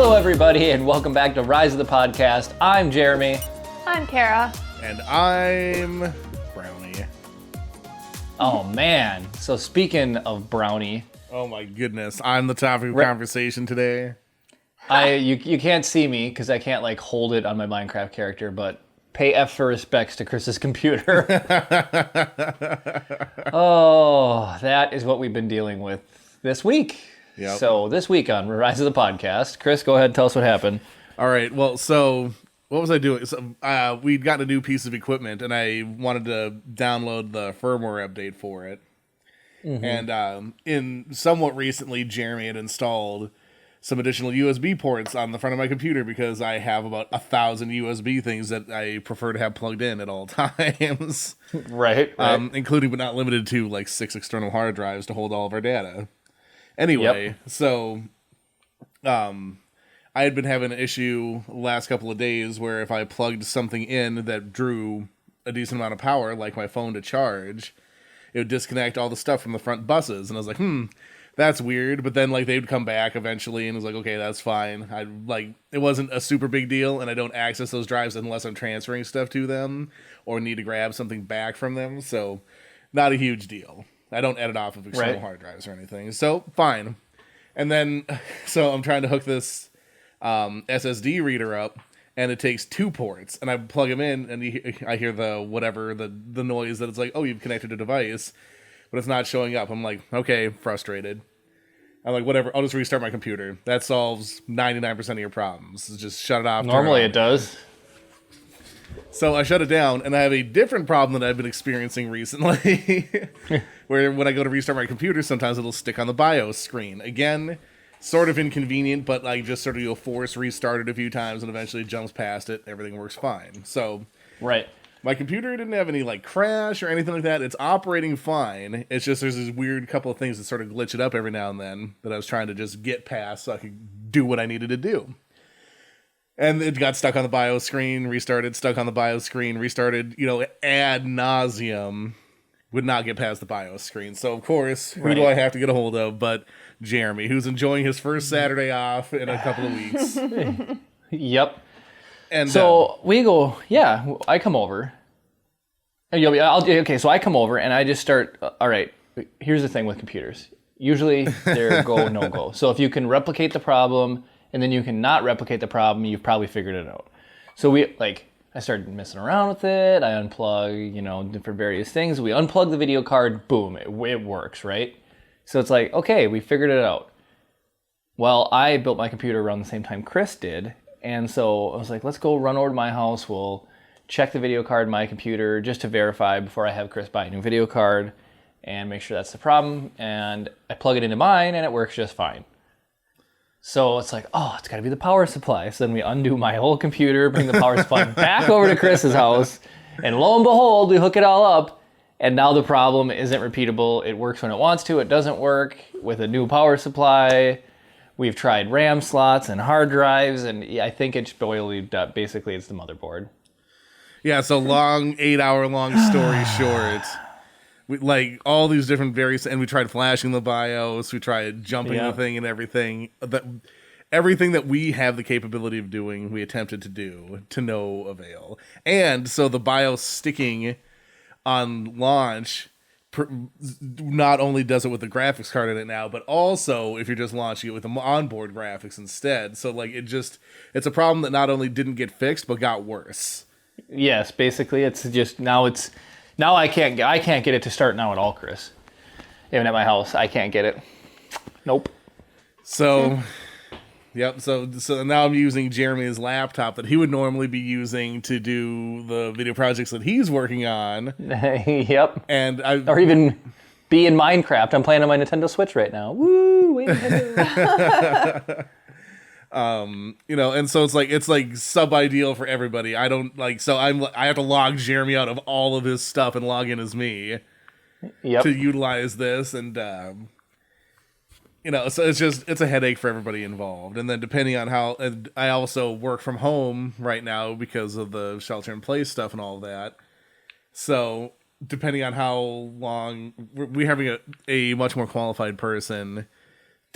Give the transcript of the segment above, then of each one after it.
Hello, everybody, and welcome back to Rise of the Podcast. I'm Jeremy. I'm Kara. And I'm Brownie. Oh, man. So speaking of Brownie. Oh, my goodness. I'm the topic of conversation today. You can't see me because I can't, hold it on my Minecraft character, but pay F for respects to Chris's computer. Oh, that is what we've been dealing with this week. Yep. So this week on Rise of the Podcast, Chris, go ahead and tell us what happened. All right. Well, so what was I doing? So, we'd gotten a new piece of equipment, and I wanted to download the firmware update for it. Mm-hmm. And in somewhat recently, Jeremy had installed some additional USB ports on the front of my computer because I have about 1,000 USB things that I prefer to have plugged in at all times. Right. Including but not limited to 6 external hard drives to hold all of our data. Anyway, So I had been having an issue the last couple of days where if I plugged something in that drew a decent amount of power, like my phone to charge, it would disconnect all the stuff from the front buses. And I was like, that's weird. But then they would come back eventually and it was like, okay, that's fine. It wasn't a super big deal, and I don't access those drives unless I'm transferring stuff to them or need to grab something back from them. So not a huge deal. I don't edit off of external hard drives or anything. So, fine. And then, so I'm trying to hook this SSD reader up, and it takes 2 ports. And I plug them in, and I hear the noise that it's like, oh, you've connected a device, but it's not showing up. I'm like, okay, frustrated. I'm like, whatever, I'll just restart my computer. That solves 99% of your problems. Just shut it off. Normally it does. So I shut it down, and I have a different problem that I've been experiencing recently, where when I go to restart my computer, sometimes it'll stick on the BIOS screen. Again, sort of inconvenient, but just sort of you'll force restart it a few times, and eventually it jumps past it. Everything works fine. So my computer didn't have any crash or anything like that. It's operating fine. It's just there's this weird couple of things that sort of glitch it up every now and then that I was trying to just get past so I could do what I needed to do. And it got stuck on the BIOS screen, restarted, stuck on the BIOS screen, restarted, ad nauseum, would not get past the BIOS screen. So, of course, who do I have to get a hold of but Jeremy, who's enjoying his first Saturday off in a couple of weeks. Yep. And so we go, I come over. So I come over and I just start, all right, here's the thing with computers. Usually they're go, no go. So if you can replicate the problem and then you can not replicate the problem, you've probably figured it out. So I started messing around with it. I unplug, different various things. We unplug the video card, boom, it works, right? So it's like, okay, we figured it out. Well, I built my computer around the same time Chris did. And so I was like, let's go run over to my house. We'll check the video card in my computer just to verify before I have Chris buy a new video card and make sure that's the problem. And I plug it into mine and it works just fine. So it's like, oh, it's got to be the power supply. So then we undo my whole computer, bring the power supply back over to Chris's house, and lo and behold, we hook it all up, and now the problem isn't repeatable. It works when it wants to. It doesn't work with a new power supply. We've tried RAM slots and hard drives, and I think it's basically it's the motherboard. Yeah, so long, 8-hour-long story short. We all these different various, and we tried flashing the BIOS, we tried jumping the thing and everything. Everything that we have the capability of doing, we attempted to do to no avail. And so the BIOS sticking on launch not only does it with the graphics card in it now, but also if you're just launching it with the onboard graphics instead. So it's a problem that not only didn't get fixed, but got worse. Yes, basically it's just now I can't get it to start now at all, Chris. Even at my house, I can't get it. Nope. So, yep. So now I'm using Jeremy's laptop that he would normally be using to do the video projects that he's working on. Yep. And or even be in Minecraft. I'm playing on my Nintendo Switch right now. Woo! Wait, Nintendo. And so it's sub ideal for everybody. I have to log Jeremy out of all of his stuff and log in as me to utilize this. And, so it's a headache for everybody involved. And then depending on and I also work from home right now because of the shelter in place stuff and all of that. So depending on how long we're having a much more qualified person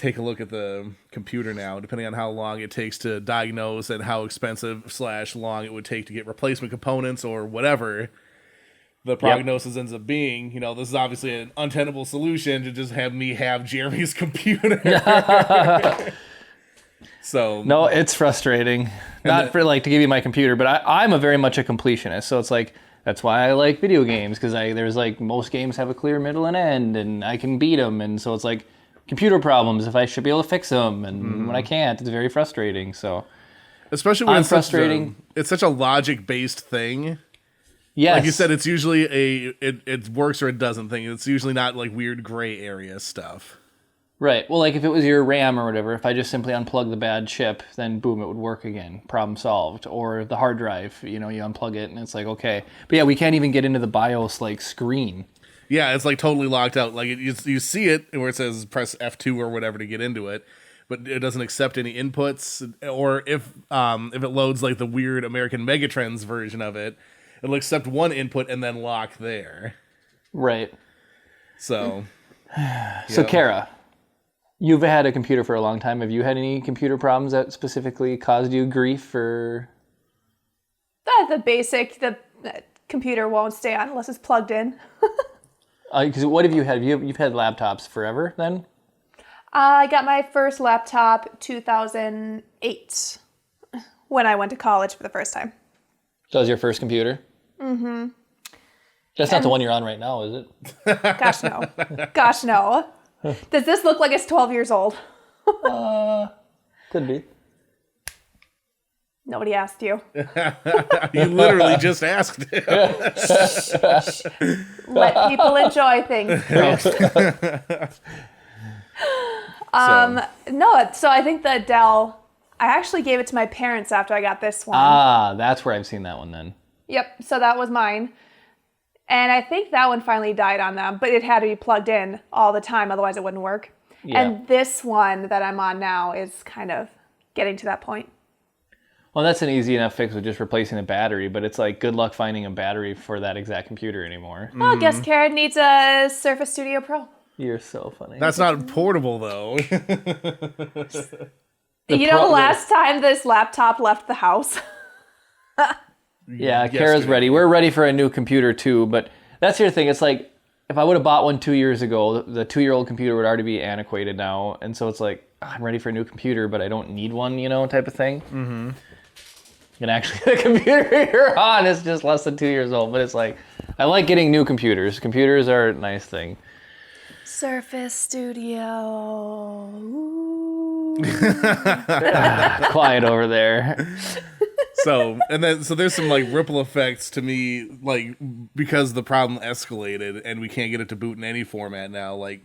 take a look at the computer now, depending on how long it takes to diagnose and how expensive / long it would take to get replacement components or whatever the prognosis ends up being, this is obviously an untenable solution to just have me have Jeremy's computer. So no, it's frustrating. Not for to give you my computer, but I'm a very much a completionist. So it's that's why I like video games, because there's most games have a clear middle and end, and I can beat them, and so it's computer problems if I should be able to fix them, and when I can't, it's very frustrating. So especially when it's frustrating, it's such a logic based thing. Yes. Like you said, it's usually it works or it doesn't thing. It's usually not gray area stuff. Right. Well, if it was your RAM or whatever, if I just simply unplug the bad chip, then boom, it would work again. Problem solved. Or the hard drive, you unplug it and it's okay. But yeah, we can't even get into the BIOS screen. Yeah, it's totally locked out. You see it where it says press F2 or whatever to get into it, but it doesn't accept any inputs. Or if it loads the weird American Megatrends version of it, it'll accept one input and then lock there. Right. So. So, Kara, you've had a computer for a long time. Have you had any computer problems that specifically caused you grief or? The basic, the computer won't stay on unless it's plugged in. Because what have you had? You've had laptops forever then? I got my first laptop 2008 when I went to college for the first time. So that was your first computer? Mm-hmm. That's not the one you're on right now, is it? Gosh, no. Gosh, no. Does this look like it's 12 years old? Could be. Nobody asked you. You literally just asked him. Let people enjoy things, Chris. No, so I think the Dell, I actually gave it to my parents after I got this one. Ah, that's where I've seen that one then. Yep, so that was mine. And I think that one finally died on them, but it had to be plugged in all the time, otherwise it wouldn't work. Yeah. And this one that I'm on now is kind of getting to that point. Well, that's an easy enough fix with just replacing the battery, but it's good luck finding a battery for that exact computer anymore. Well, I guess Karen needs a Surface Studio Pro. You're so funny. That's not portable, though. The last time this laptop left the house. Yeah, Kara's ready. We're ready for a new computer, too, but that's your thing. It's if I would have bought one 2 years ago, the 2-year-old computer would already be antiquated now, and so it's I'm ready for a new computer, but I don't need one, type of thing. Mm-hmm. And actually, the computer you're on is just less than 2 years old, but it's I like getting new computers. Computers are a nice thing. Surface Studio. Quiet over there. So there's some ripple effects to me, because the problem escalated and we can't get it to boot in any format now. I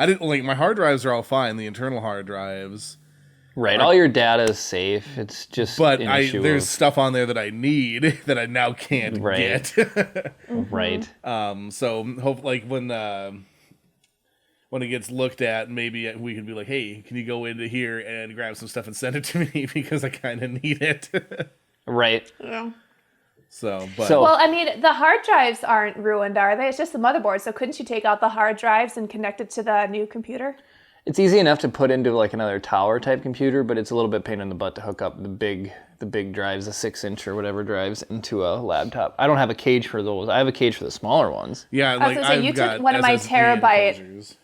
didn't my hard drives are all fine, the internal hard drives. Right, all your data is safe. It's just there's stuff on there that I need that I now can't get. Right. So hope when it gets looked at, maybe we can be hey, can you go into here and grab some stuff and send it to me because I kind of need it. Right. Yeah. Well, I mean, the hard drives aren't ruined, are they? It's just the motherboard. So couldn't you take out the hard drives and connect it to the new computer? It's easy enough to put into another tower type computer, but it's a little bit pain in the butt to hook up the big drives, the 6-inch or whatever drives into a laptop. I don't have a cage for those. I have a cage for the smaller ones. Yeah, you took one of my terabyte.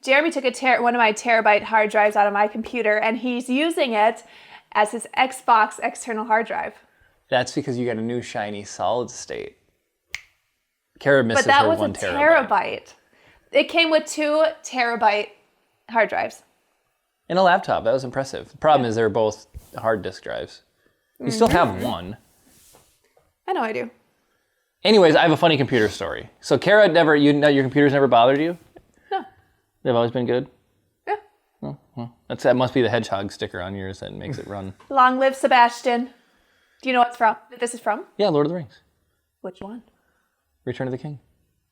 Jeremy took one of my terabyte hard drives out of my computer, and he's using it as his Xbox external hard drive. That's because you got a new shiny solid state. Kara misses but that her was 1 a terabyte. It came with 2 terabyte hard drives. In a laptop, that was impressive. The problem is they're both hard disk drives. You still have one. I know I do. Anyways, I have a funny computer story. So Kara, your computer's never bothered you? No. They've always been good? Yeah. Oh, well, that must be the hedgehog sticker on yours that makes it run. Long live Sebastian. Do you know what this is from? Yeah, Lord of the Rings. Which one? Return of the King.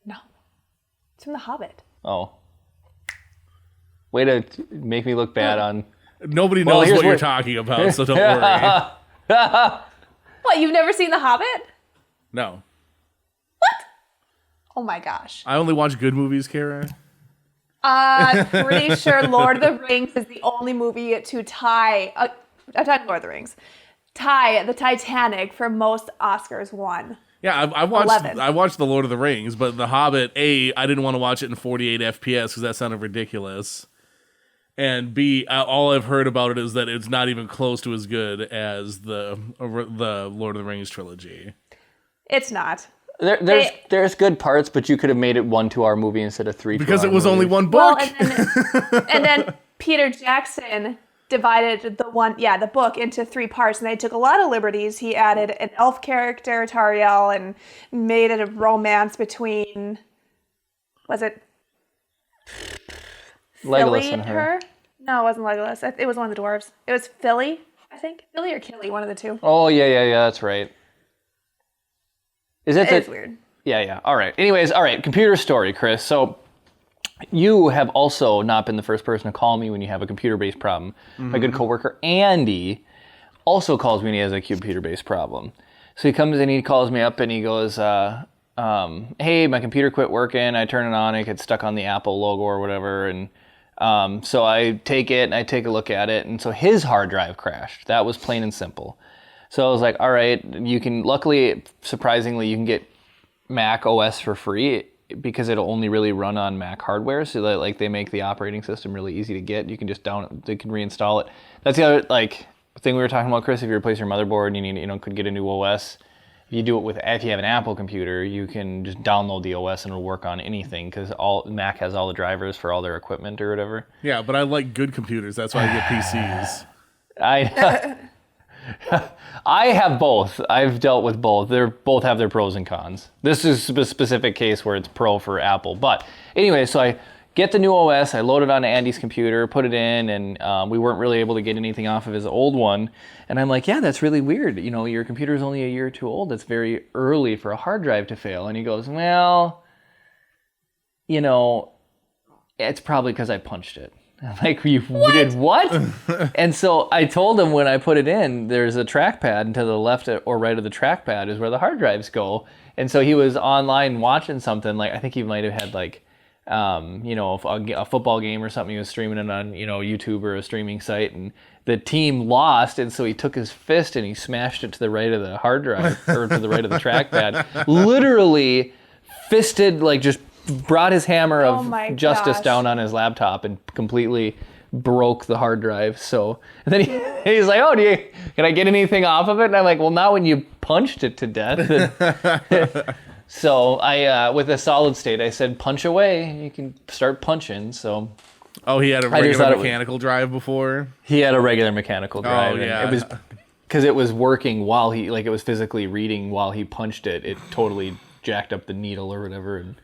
No. It's from The Hobbit. Oh. Way to make me look bad on... Nobody knows what you're talking about, so don't worry. What, you've never seen The Hobbit? No. What? Oh my gosh. I only watch good movies, Kara. Pretty sure Lord of the Rings is the only movie to tie. I'm talking Lord of the Rings. Tie the Titanic for most Oscars won. Yeah, I watched 11. I watched The Lord of the Rings, but The Hobbit, A, I didn't want to watch it in 48 FPS because that sounded ridiculous. And B, all I've heard about it is that it's not even close to as good as the Lord of the Rings trilogy. It's not. There's good parts, but you could have made it 1 2-hour movie instead of 3 Because it was movies. only one book. Well, and then Peter Jackson divided the book into 3 parts, and they took a lot of liberties. He added an elf character, Tariel, and made it a romance between, was it Legolas Philly and her. No, it wasn't Legolas. It was one of the dwarves. It was Philly, I think. Philly or Killy, one of the two. Oh yeah, that's right. It's weird. Yeah. All right. Anyways, all right. Computer story, Chris. So you have also not been the first person to call me when you have a computer-based problem. My good coworker Andy also calls me when he has a computer-based problem. So he comes in, he calls me up, and he goes, "Hey, my computer quit working. I turn it on, it gets stuck on the Apple logo or whatever, and so I take it and I take a look at it, and so his hard drive crashed. That was plain and simple. So I was like, all right, luckily, surprisingly, you can get Mac OS for free because it'll only really run on Mac hardware. So that, like, they make the operating system really easy to get. You can just they can reinstall it. That's the other thing we were talking about, Chris. If you replace your motherboard and you need, could get a new OS. If you do it if you have an Apple computer, you can just download the OS and it'll work on anything because Mac has all the drivers for all their equipment or whatever. Yeah, but I like good computers. That's why I get PCs. I have both. I've dealt with both. They both have their pros and cons. This is a specific case where it's pro for Apple. But anyway, so I get the new OS, I load it on Andy's computer, put it in, and we weren't really able to get anything off of his old one. And I'm like, yeah, that's really weird. Your computer is only a year or two old. That's very early for a hard drive to fail. And he goes, well, it's probably because I punched it. I'm like, you did what? And so I told him when I put it in, there's a trackpad, and to the left or right of the trackpad is where the hard drives go. And so he was online watching something, like I think he might have had a football game or something. He was streaming it on, YouTube or a streaming site, and the team lost, and so he took his fist and he smashed it to the right of the hard drive, or to the right of the trackpad. Literally fisted, just brought his hammer of justice down on his laptop and completely broke the hard drive. So, and then he's like, "Oh, can I get anything off of it?" And I'm like, "Well, not when you punched it to death." So I, with a solid state, I said, "Punch away. You can start punching." So. Oh, he had a regular mechanical drive before? He had a regular mechanical drive. Oh, yeah. And it was because it was working while it was physically reading while he punched it. It totally jacked up the needle or whatever and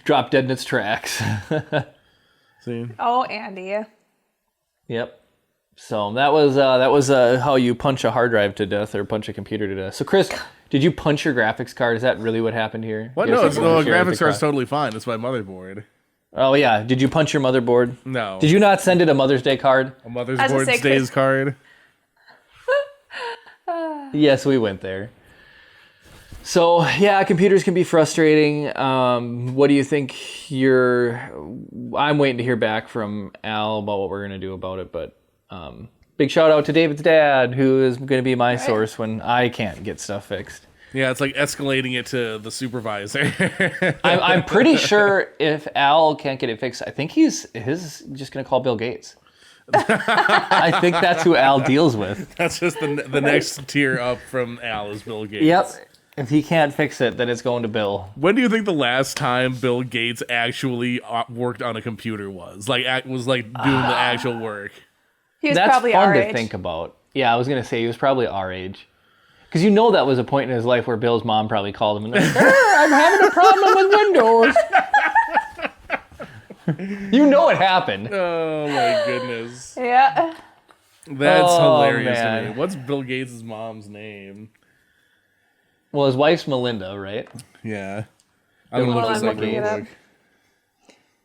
dropped dead in its tracks. See? Oh, Andy. Yep. So that was how you punch a hard drive to death or punch a computer to death. So Chris, did you punch your graphics card? Is that really what happened here? What? No, graphics card's totally fine. It's my motherboard. Oh yeah. Did you punch your motherboard? No. Did you not send it a Mother's Day card? A Mother's Board Days card? Yes, we went there. So, yeah, computers can be frustrating. What do you think I'm waiting to hear back from Al about what we're going to do about it, but big shout out to David's dad, who is going to be my source when I can't get stuff fixed. Yeah, it's like escalating it to the supervisor. I'm pretty sure if Al can't get it fixed, I think he's just going to call Bill Gates. I think that's who Al deals with. That's just the next tier up from Al is Bill Gates. Yep. If he can't fix it, then it's going to Bill. When do you think the last time Bill Gates actually worked on a computer was? Doing the actual work? He was probably our age. That's fun to think about. Yeah, I was going to say he was probably our age. Because that was a point in his life where Bill's mom probably called him and like, I'm having a problem with Windows. It happened. Oh, my goodness. Yeah. That's hilarious to me. What's Bill Gates' mom's name? Well, his wife's Melinda, right? Yeah. I'm going to look this up real quick.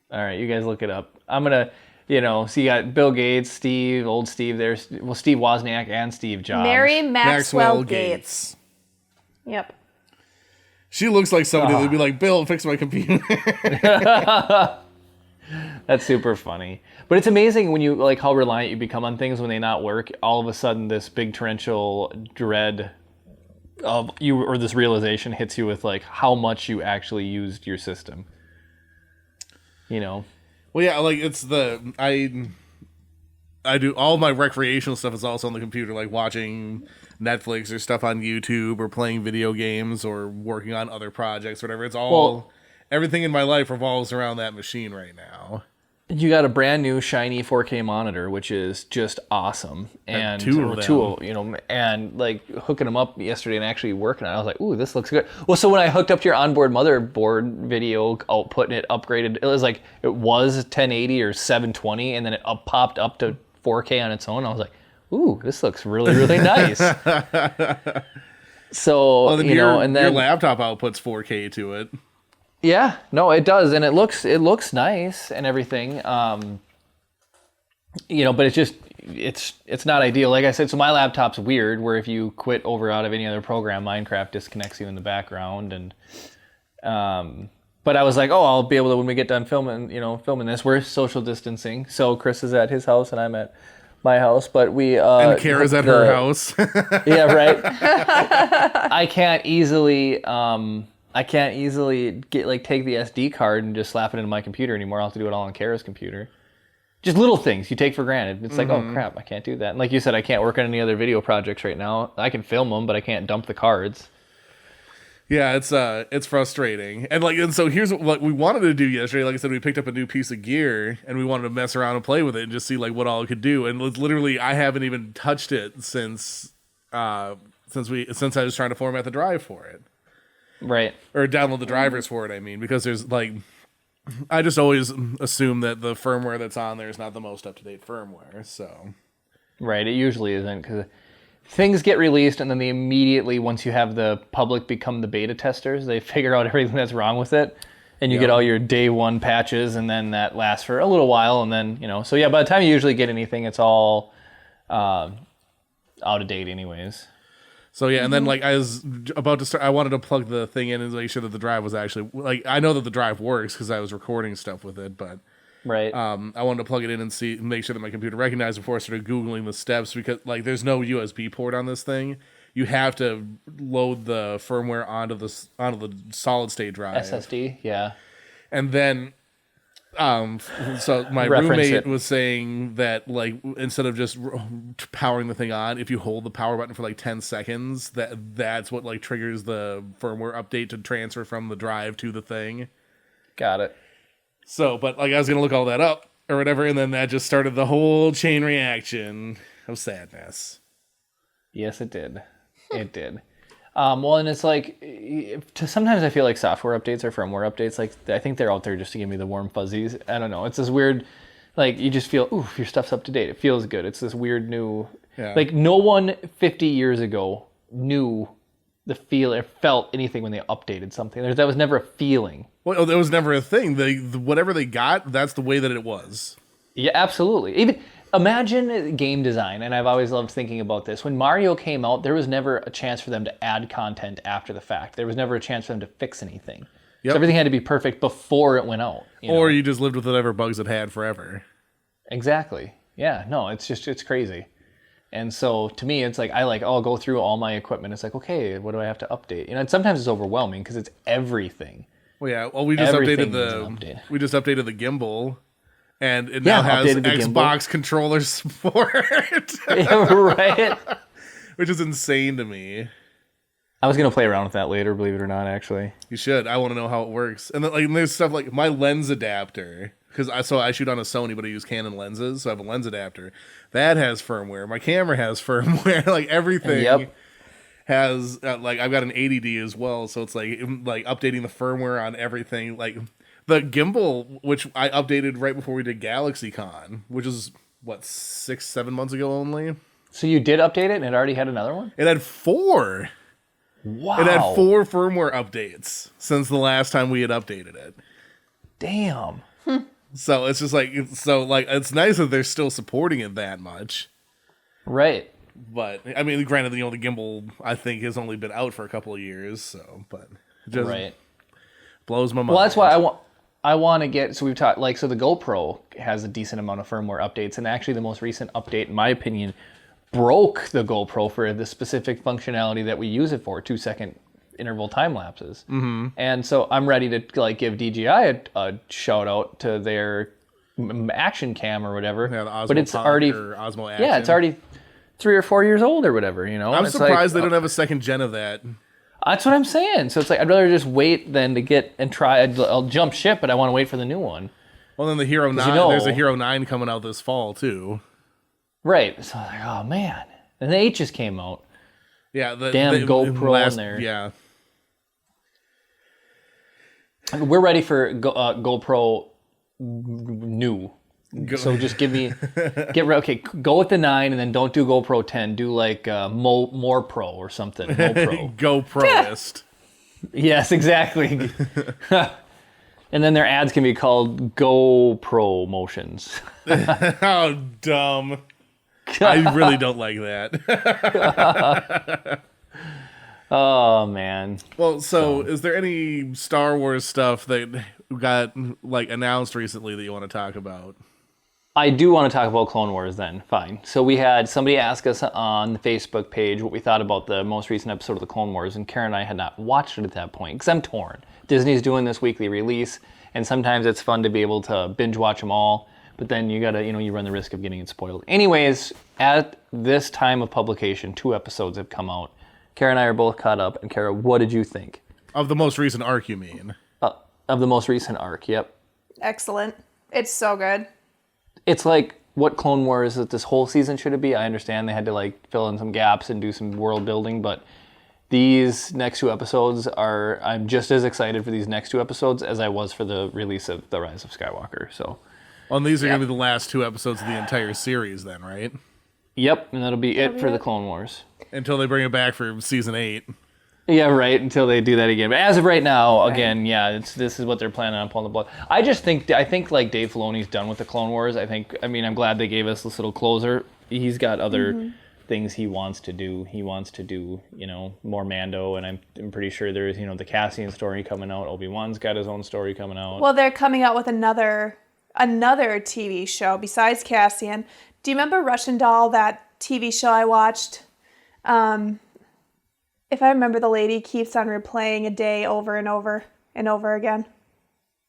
All right, you guys look it up. I'm going to, so you got Bill Gates, Steve, old Steve there. Well, Steve Wozniak and Steve Jobs. Mary Maxwell Gates. Yep. She looks like somebody that'd be like, Bill, fix my computer. That's super funny. But it's amazing when you like how reliant you become on things when they not work. All of a sudden, this big torrential dread of you, or this realization hits you with like how much you actually used your system. You know. Well, yeah, like it's I do all my recreational stuff is also on the computer, like watching Netflix or stuff on YouTube or playing video games or working on other projects, whatever. It's all everything in my life revolves around that machine right now. You got a brand new shiny 4K monitor, which is just awesome, and two of them. you know, and like hooking them up yesterday and actually working on it, I was like, "Ooh, this looks good." Well, so when I hooked up to your onboard motherboard video output and it upgraded, it was 1080 or 720, and then it popped up to 4K on its own. I was like, "Ooh, this looks really, really nice." So well, then you know, and then your laptop outputs 4K to it. Yeah, no, it does, and it looks nice and everything. You know, but it's not ideal. Like I said, so my laptop's weird, where if you quit over out of any other program, Minecraft disconnects you in the background, and but I was like, oh, I'll be able to when we get done filming this. We're social distancing, so Chris is at his house and I'm at my house, but we and Kara's at her house. Yeah, right. I can't easily get take the SD card and just slap it into my computer anymore. I'll have to do it all on Kara's computer. Just little things you take for granted. It's like, oh crap, I can't do that. And like you said, I can't work on any other video projects right now. I can film them, but I can't dump the cards. Yeah, it's frustrating. And so here's what we wanted to do yesterday. Like I said, we picked up a new piece of gear and we wanted to mess around and play with it and just see like what all it could do. And literally, I haven't even touched it since I was trying to format the drive for it. Right. Or download the drivers for it, I mean, because there's I just always assume that the firmware that's on there is not the most up-to-date firmware, so. Right, it usually isn't, because things get released and then they immediately, once you have the public become the beta testers, they figure out everything that's wrong with it, and you get all your day one patches, and then that lasts for a little while, and then, so yeah, by the time you usually get anything, it's all out of date anyways. So yeah, and then I was about to start. I wanted to plug the thing in and make sure that the drive was actually I know that the drive works because I was recording stuff with it, but right. I wanted to plug it in and make sure that my computer recognized before I started googling the steps because there's no USB port on this thing. You have to load the firmware onto the solid state drive SSD, yeah, and then. So my roommate was saying that instead of just powering the thing on, if you hold the power button for 10 seconds, that's what triggers the firmware update to transfer from the drive to the thing. Got it. So, but I was gonna look all that up or whatever, and then that just started the whole chain reaction of sadness. Yes, it did. It did. Well, and it's sometimes I feel like software updates or firmware updates, I think they're out there just to give me the warm fuzzies. I don't know. It's this weird, you just feel, ooh, your stuff's up to date. It feels good. It's this weird new, no one 50 years ago knew the feel or felt anything when they updated something. That was never a feeling. Well, there was never a thing. Whatever they got, that's the way that it was. Yeah, absolutely. Even imagine game design, and I've always loved thinking about this. When Mario came out, there was never a chance for them to add content after the fact. There was never a chance for them to fix anything. Yep. So everything had to be perfect before it went out. You just lived with whatever bugs it had forever. Exactly. Yeah, no, it's crazy. And so to me, it's I'll go through all my equipment. It's okay, what do I have to update? And sometimes it's overwhelming because it's everything. Well, yeah. Well, we just updated the gimbal. And it now has Xbox controller support. Yeah, right. Which is insane to me. I was going to play around with that later, believe it or not, actually. You should. I want to know how it works. And then, there's stuff like my lens adapter. Because I shoot on a Sony, but I use Canon lenses. So I have a lens adapter. That has firmware. My camera has firmware. Everything has... I've got an 80D as well. So it's updating the firmware on everything. The gimbal, which I updated right before we did GalaxyCon, which is, 6-7 months ago only? So you did update it and it already had another one? It had 4. Wow. It had 4 firmware updates since the last time we had updated it. Damn. So it's just it's nice that they're still supporting it that much. Right. But, I mean, granted, the gimbal, I think, has only been out for a couple of years, so, but it just blows my mind. Well, that's why I want to get, so we've talked, like, so the GoPro has a decent amount of firmware updates, and actually the most recent update, in my opinion, broke the GoPro for the specific functionality that we use it for, 2-second interval time lapses. Mm-hmm. And so I'm ready to like give DJI a shout out to their action cam or whatever. Yeah, the Osmo but it's already Osmo Action. Yeah, it's already 3 or 4 years old or whatever, you know. I'm it's surprised like, they don't have a second gen of that. That's what I'm saying. So it's like I'd rather just wait than to get and try. I'll jump ship, but I want to wait for the new one. Well, then the Hero 9, there's a Hero 9 coming out this fall too. Right. So I'm like, oh man. And the 8 just came out. Yeah, the GoPro in there. Yeah. We're ready for GoPro new. So just go with the 9 and then don't do GoPro 10. Do like more Pro or something. Mo Pro. GoProist. Yes, exactly. And then their ads can be called GoPro motions. How dumb. I really don't like that. Oh man. Well, so is there any Star Wars stuff that got like announced recently that you want to talk about? I do want to talk about Clone Wars then. Fine. So we had somebody ask us on the Facebook page what we thought about the most recent episode of the Clone Wars, and Karen and I had not watched it at that point because I'm torn. Disney's doing this weekly release, and sometimes it's fun to be able to binge watch them all, but then you gotta, you run the risk of getting it spoiled. Anyways, at this time of publication, 2 episodes have come out. Kara and I are both caught up, and Kara, what did you think? Of the most recent arc, you mean? Of the most recent arc, yep. Excellent. It's so good. It's like what Clone Wars this whole season should be. I understand they had to like fill in some gaps and do some world building, but these next 2 episodes I'm just as excited for these next 2 episodes as I was for the release of The Rise of Skywalker. So, well, and these are going to be the last 2 episodes of the entire series then, right? Yep, and that'll be it for the Clone Wars. Until they bring it back for season 8. Yeah, right, until they do that again. But as of right now, again, yeah, this is what they're planning on pulling the plug. I think like Dave Filoni's done with the Clone Wars. I'm glad they gave us this little closer. He's got other things he wants to do. He wants to do, more Mando, and I'm pretty sure there's, the Cassian story coming out. Obi-Wan's got his own story coming out. Well, they're coming out with another TV show besides Cassian. Do you remember Russian Doll, that TV show I watched? If I remember, the lady keeps on replaying a day over and over and over again.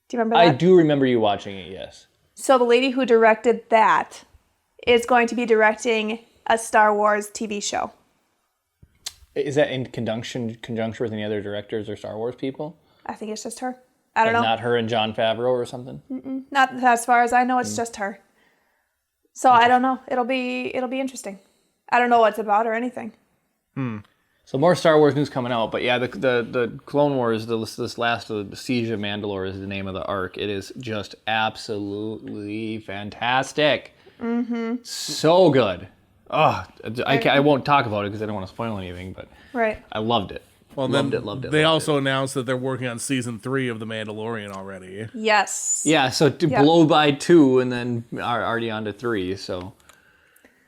Do you remember that? I do remember you watching it, yes. So the lady who directed that is going to be directing a Star Wars TV show. Is that in conjunction with any other directors or Star Wars people? I think it's just her. I don't know. Not her and Jon Favreau or something? Not as far as I know, it's just her. So I don't know. It'll be interesting. I don't know what it's about or anything. So more Star Wars news coming out, but yeah, the Clone Wars, this last of the Siege of Mandalore is the name of the arc. It is just absolutely fantastic. Mm-hmm. So good. Oh, I won't talk about it because I don't want to spoil anything, but right. I loved it. Well, loved it. They also announced that they're working on season 3 of The Mandalorian already. Yes. Yeah, so to blow by 2 and then are already on to 3, so...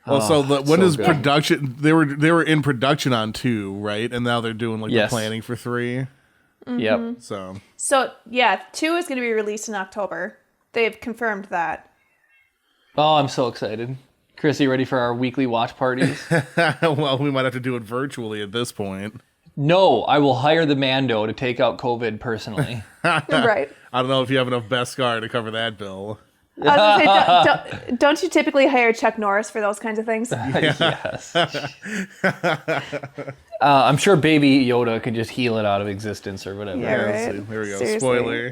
Well, when is production? They were in production on 2, right? And now they're doing the planning for 3. Mm-hmm. Yep. So yeah, 2 is going to be released in October. They've confirmed that. Oh, I'm so excited. Chris, are you ready for our weekly watch parties? Well, we might have to do it virtually at this point. No, I will hire the Mando to take out COVID personally. Right. I don't know if you have enough Beskar to cover that bill. I was gonna say, don't you typically hire Chuck Norris for those kinds of things? Yes. I'm sure Baby Yoda could just heal it out of existence or whatever. Yeah, right. Here we go. Seriously. Spoiler.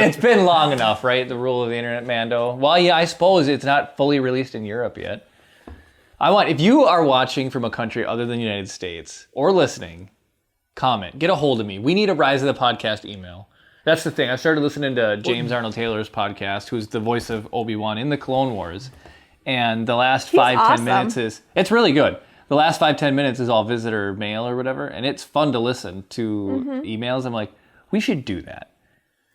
It's been long enough, right? The rule of the internet, Mando. Well, yeah, I suppose it's not fully released in Europe yet. If you are watching from a country other than the United States or listening, comment, get a hold of me. We need a Rise of the Podcast email. That's the thing. I started listening to James Arnold Taylor's podcast, who's the voice of Obi-Wan in the Clone Wars. And the last 5-10 minutes it's really good. The last 5-10 minutes is all visitor mail or whatever. And it's fun to listen to emails. I'm like, we should do that.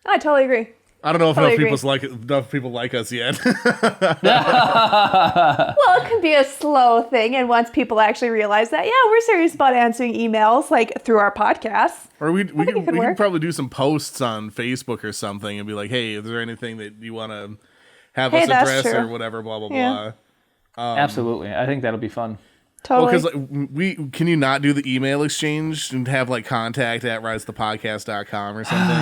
I totally agree. I don't know if Totally enough people like us yet. Well, it can be a slow thing, and once people actually realize that, yeah, we're serious about answering emails, like through our podcasts. Or we could can probably do some posts on Facebook or something and be like, hey, is there anything that you want to have us that's address true. or whatever, blah, blah, Yeah. blah. Absolutely. I think that'll be fun. Totally. Because can you not do the email exchange and have like contact@risethepodcast.com or something?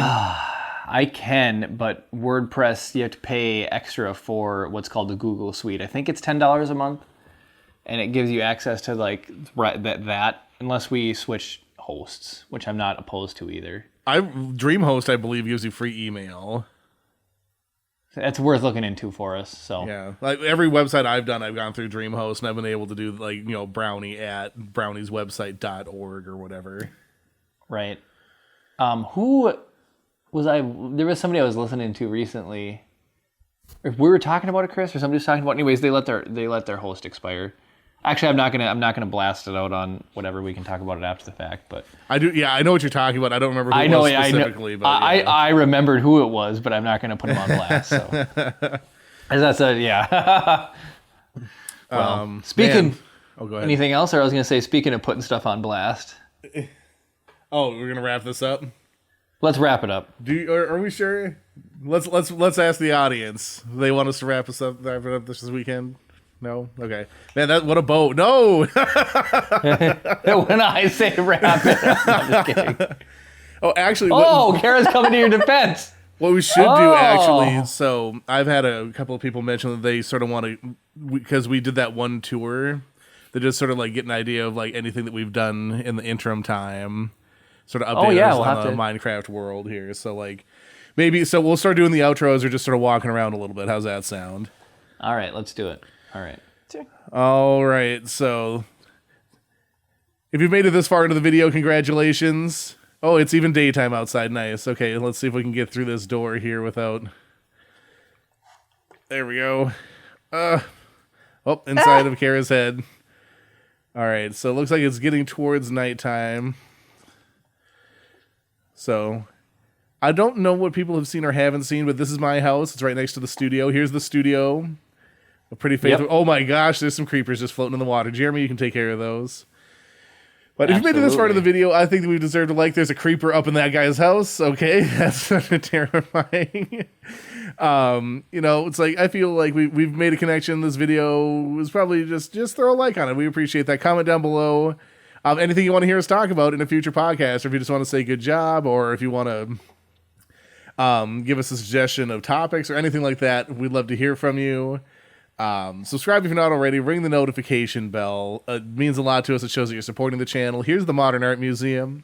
I can, but WordPress, you have to pay extra for what's called the Google Suite. I think it's $10 a month, and it gives you access to like that unless we switch hosts, which I'm not opposed to either. DreamHost, I believe, gives you free email. That's worth looking into for us. So Yeah, like every website I've done, I've gone through DreamHost, and I've been able to do like Brownie at brownieswebsite.org or whatever. Right. Who was I? There was somebody I was listening to recently. If we were talking about it, Chris, or somebody was talking about. Anyways, they let their host expire. Actually, I'm not gonna blast it out on whatever. We can talk about it after the fact. But I do. Yeah, I know what you're talking about. I don't remember who it was specifically. But I remembered who it was, but I'm not gonna put him on blast. So as I said, yeah. Well, speaking. Oh, go ahead. Anything else? Or I was gonna say, speaking of putting stuff on blast. Oh, we're gonna wrap this up. Let's wrap it up. Are we sure? Let's ask the audience. They want us to wrap it up this weekend. No? Okay. Man, what a boat. No! When I say wrap it up, I'm just kidding. Oh, actually... Kara's coming to your defense. What we should do, actually, so I've had a couple of people mention that they sort of want to... Because we did that one tour, they just sort of like get an idea of like anything that we've done in the interim time. Sort of update us on the Minecraft world here. So like maybe we'll start doing the outros or just sort of walking around a little bit. How's that sound? All right, let's do it. All right. Sure. All right. So if you've made it this far into the video, congratulations. Oh, it's even daytime outside. Nice. Okay, let's see if we can get through this door here without... There we go. Inside of Kara's head. All right, so it looks like it's getting towards nighttime. So, I don't know what people have seen or haven't seen, but this is my house. It's right next to the studio. Here's the studio. A pretty faithful... Yep. Oh my gosh, there's some creepers just floating in the water. Jeremy, you can take care of those. But if you made it this far of the video, I think that we deserve to like. There's a creeper up in that guy's house. Okay, that's sort of terrifying. It's like I feel like we've made a connection. This video was probably just throw a like on it. We appreciate that. Comment down below. Anything you want to hear us talk about in a future podcast, or if you just want to say good job, or if you want to give us a suggestion of topics or anything like that, we'd love to hear from you. Subscribe if you're not already. Ring the notification bell. It means a lot to us. It shows that you're supporting the channel. Here's the Modern Art Museum.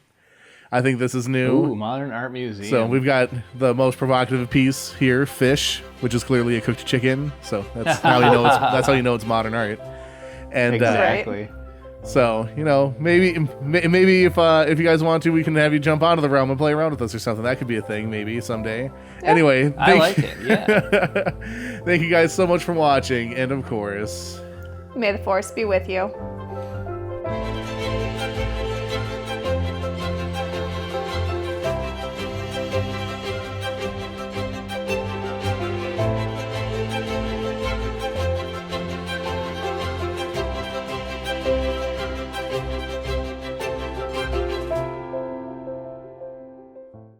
I think this is new. Ooh, Modern Art Museum. So we've got the most provocative piece here, fish, which is clearly a cooked chicken. So that's how you know it's modern art. And exactly. So, maybe if you guys want to, we can have you jump onto the realm and play around with us or something. That could be a thing, maybe someday. Yeah, anyway, I like it. Yeah. Thank you guys so much for watching, and of course, may the force be with you.